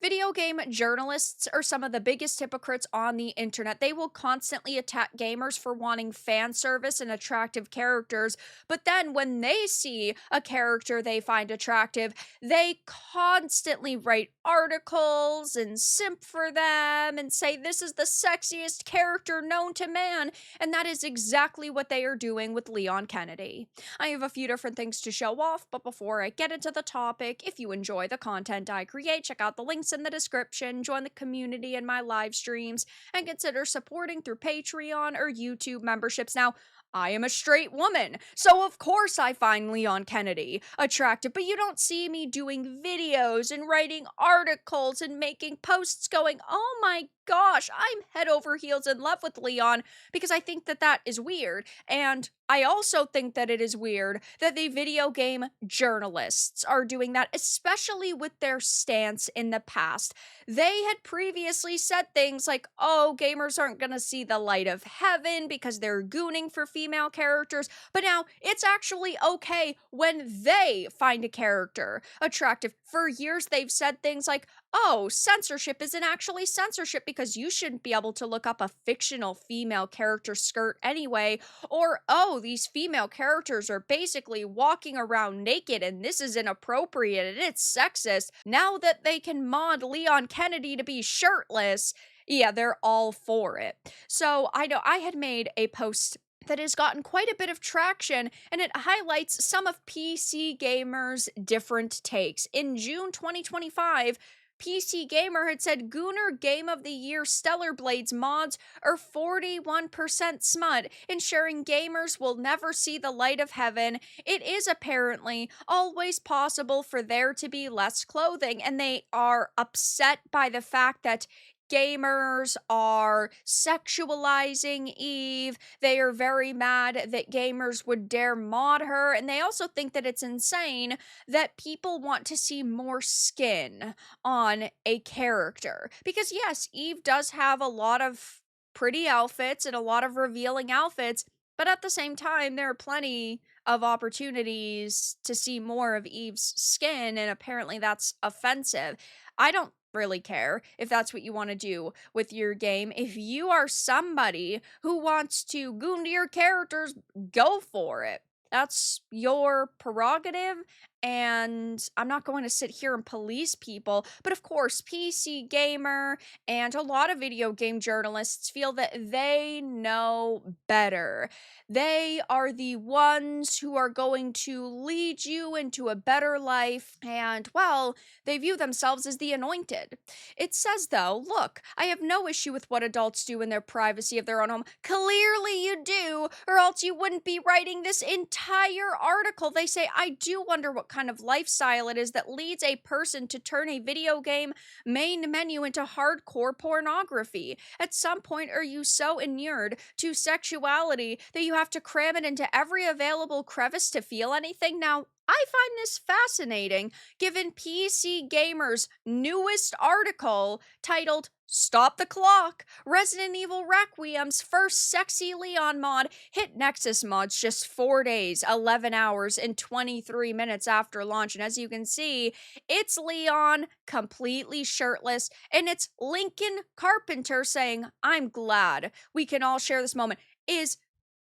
Video game journalists are some of the biggest hypocrites on the internet. They will constantly attack gamers for wanting fan service and attractive characters, but then when they see a character they find attractive, they constantly write articles and simp for them and say this is the sexiest character known to man, and that is exactly what they are doing with Leon Kennedy. I have a few different things to show off, but before I get into the topic, if you enjoy the content I create, check out the links in the description, join the community in my live streams, and consider supporting through Patreon or YouTube memberships. Now, I am a straight woman, so of course I find Leon Kennedy attractive, but you don't see me doing videos and writing articles and making posts going, oh my gosh, I'm head over heels in love with Leon, because I think that that is weird. And I also think that it is weird that the video game journalists are doing that, especially with their stance in the past. They had previously said things like, oh, gamers aren't going to see the light of heaven because they're gooning for female characters, but now it's actually okay when they find a character attractive. For years, they've said things like, oh, censorship isn't actually censorship because you shouldn't be able to look up a fictional female character skirt anyway, or, oh, these female characters are basically walking around naked and this is inappropriate and it's sexist. Now that they can mod Leon Kennedy to be shirtless, yeah, they're all for it. So I know I had made a post that has gotten quite a bit of traction, and it highlights some of PC Gamer's different takes. In June 2025, PC Gamer had said Gooner Game of the Year Stellar Blades mods are 41% smut, ensuring gamers will never see the light of heaven. It is apparently always possible for there to be less clothing, and they are upset by the fact that gamers are sexualizing Eve. They are very mad that gamers would dare mod her, and they also think that it's insane that people want to see more skin on a character. Because yes, Eve does have a lot of pretty outfits and a lot of revealing outfits, but at the same time, there are plenty of opportunities to see more of Eve's skin, and apparently that's offensive. I don't really care if that's what you want to do with your game. If you are somebody who wants to goon to your characters, go for it. That's your prerogative, and I'm not going to sit here and police people. But of course, PC Gamer and a lot of video game journalists feel that they know better. They are the ones who are going to lead you into a better life, and, well, they view themselves as the anointed. It says, though, look, I have no issue with what adults do in their privacy of their own home. Clearly you do, or else you wouldn't be writing this entire article. They say, I do wonder what kind of lifestyle it is that leads a person to turn a video game main menu into hardcore pornography. At some point, are you so inured to sexuality that you have to cram it into every available crevice to feel anything? Now, I find this fascinating, given PC Gamer's newest article titled Stop the Clock! Resident Evil Requiem's first sexy Leon mod hit Nexus mods just 4 days, 11 hours, and 23 minutes after launch. And as you can see, it's Leon completely shirtless, and it's Lincoln Carpenter saying, I'm glad we can all share this moment. Is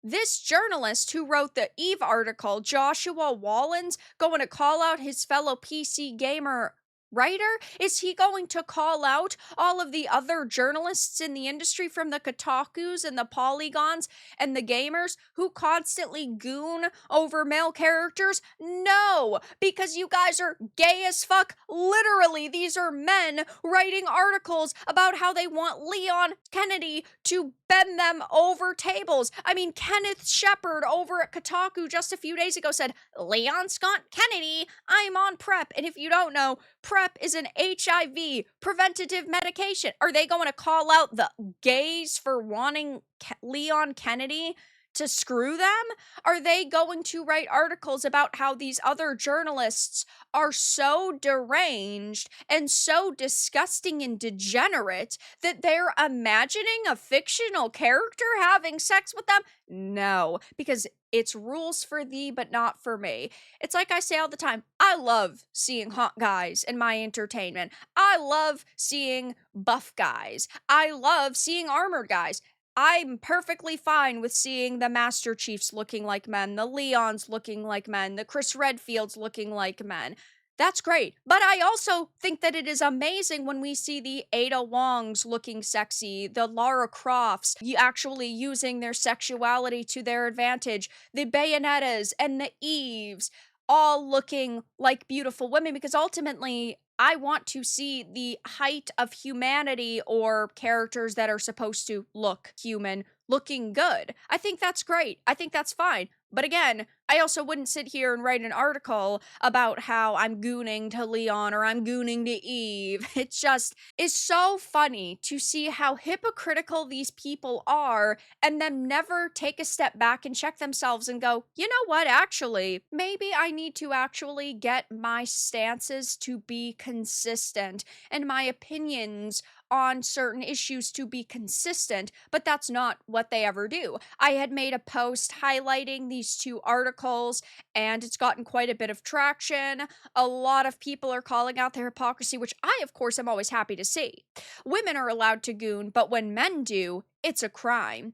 this journalist who wrote the Eve article, Joshua Wallens, going to call out his fellow PC Gamer writer? Is he going to call out all of the other journalists in the industry, from the Kotakus and the Polygons and the gamers who constantly goon over male characters? No, because you guys are gay as fuck. Literally, these are men writing articles about how they want Leon Kennedy to bend them over tables. I mean, Kenneth Shepard over at Kotaku just a few days ago said, Leon Scott Kennedy, I'm on PrEP. And if you don't know, PrEP is an HIV preventative medication. Are they going to call out the gays for wanting Leon Kennedy to screw them? Are they going to write articles about how these other journalists are so deranged and so disgusting and degenerate that they're imagining a fictional character having sex with them? No, because it's rules for thee, but not for me. It's like I say all the time, I love seeing hot guys in my entertainment. I love seeing buff guys. I love seeing armored guys. I'm perfectly fine with seeing the Master Chiefs looking like men, the Leons looking like men, the Chris Redfields looking like men. That's great. But I also think that it is amazing when we see the Ada Wongs looking sexy, the Lara Crofts actually using their sexuality to their advantage, the Bayonettas and the Eves all looking like beautiful women, because ultimately I want to see the height of humanity or characters that are supposed to look human looking good. I think that's great. I think that's fine. But again, I also wouldn't sit here and write an article about how I'm gooning to Leon or I'm gooning to Eve. It just is so funny to see how hypocritical these people are and then never take a step back and check themselves and go, you know what, actually, maybe I need to actually get my stances to be consistent and my opinions on certain issues to be consistent, but that's not what they ever do. I had made a post highlighting these two articles, and it's gotten quite a bit of traction. A lot of people are calling out their hypocrisy, which I, of course, am always happy to see. Women are allowed to goon, but when men do, it's a crime.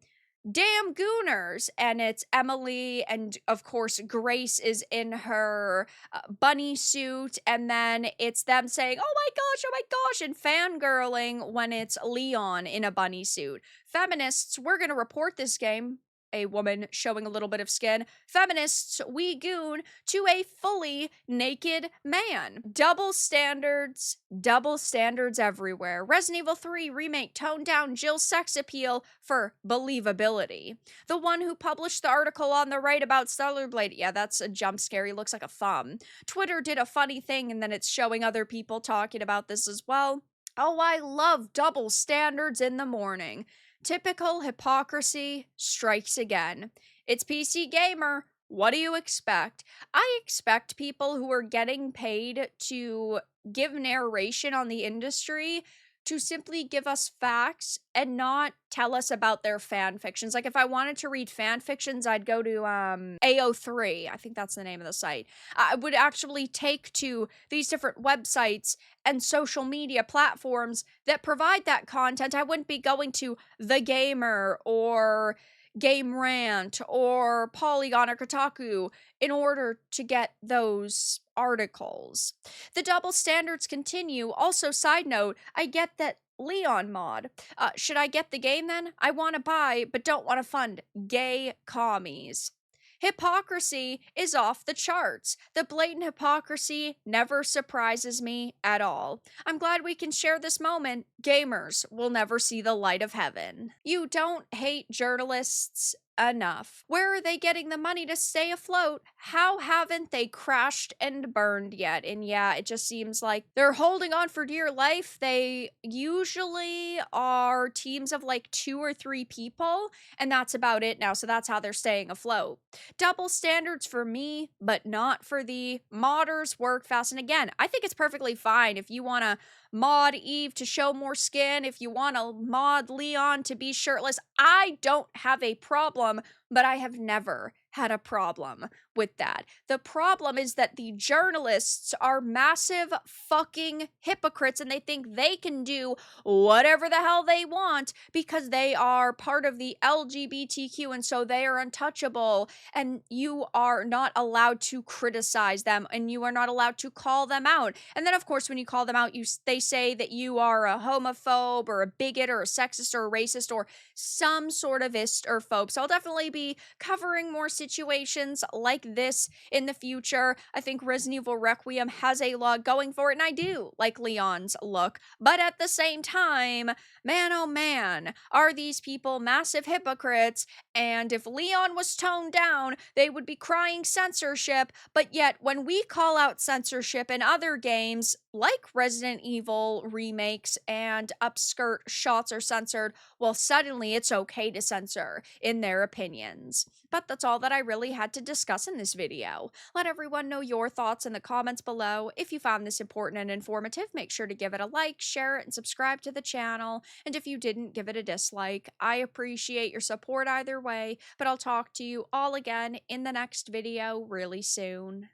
Damn gooners. And it's Emily, and of course Grace is in her bunny suit, and then it's them saying oh my gosh, and fangirling when it's Leon in a bunny suit. Feminists, we're gonna report this game. A woman showing a little bit of skin. Feminists, we goon to a fully naked man. Double standards everywhere. Resident Evil 3 remake toned down Jill's sex appeal for believability. The one who published the article on the right about Stellar Blade, yeah, that's a jump scare. He looks like a thumb. Twitter did a funny thing, and then it's showing other people talking about this as well. Oh, I love double standards in the morning. Typical hypocrisy strikes again. It's PC Gamer. What do you expect? I expect people who are getting paid to give narration on the industry to simply give us facts and not tell us about their fan fictions. Like if I wanted to read fan fictions, I'd go to AO3. I think that's the name of the site. I would actually take to these different websites and social media platforms that provide that content. I wouldn't be going to The Gamer or Game Rant or Polygon or Kotaku in order to get those articles. The double standards continue. Also, side note, I get that Leon mod. Should I get the game then? I want to buy, but don't want to fund gay commies. Hypocrisy is off the charts. The blatant hypocrisy never surprises me at all. I'm glad we can share this moment. Gamers will never see the light of heaven. You don't hate journalists enough. Where are they getting the money to stay afloat? How haven't they crashed and burned yet? And yeah, it just seems like they're holding on for dear life. They usually are teams of like 2 or 3 people, and that's about it now. So that's how they're staying afloat. Double standards for me, but not for the modders work fast. And again, I think it's perfectly fine if you want to mod Eve to show more skin, if you want to mod Leon to be shirtless. I don't have a problem, but I have never had a problem with that. The problem is that the journalists are massive fucking hypocrites, and they think they can do whatever the hell they want because they are part of the LGBTQ, and so they are untouchable, and you are not allowed to criticize them, and you are not allowed to call them out. And then of course when you call them out, they say that you are a homophobe or a bigot or a sexist or a racist or some sort of ist or phobe. So I'll definitely be covering more situations like this in the future. I think Resident Evil Requiem has a lot going for it, and I do like Leon's look. But at the same time, man, oh man, are these people massive hypocrites? And if Leon was toned down, they would be crying censorship. But yet, when we call out censorship in other games, like Resident Evil remakes and upskirt shots are censored, well, suddenly it's okay to censor, in their opinions. But that's all that I really had to discuss in this video. Let everyone know your thoughts in the comments below. If you found this important and informative, make sure to give it a like, share it, and subscribe to the channel. And if you didn't, give it a dislike. I appreciate your support either way, but I'll talk to you all again in the next video really soon.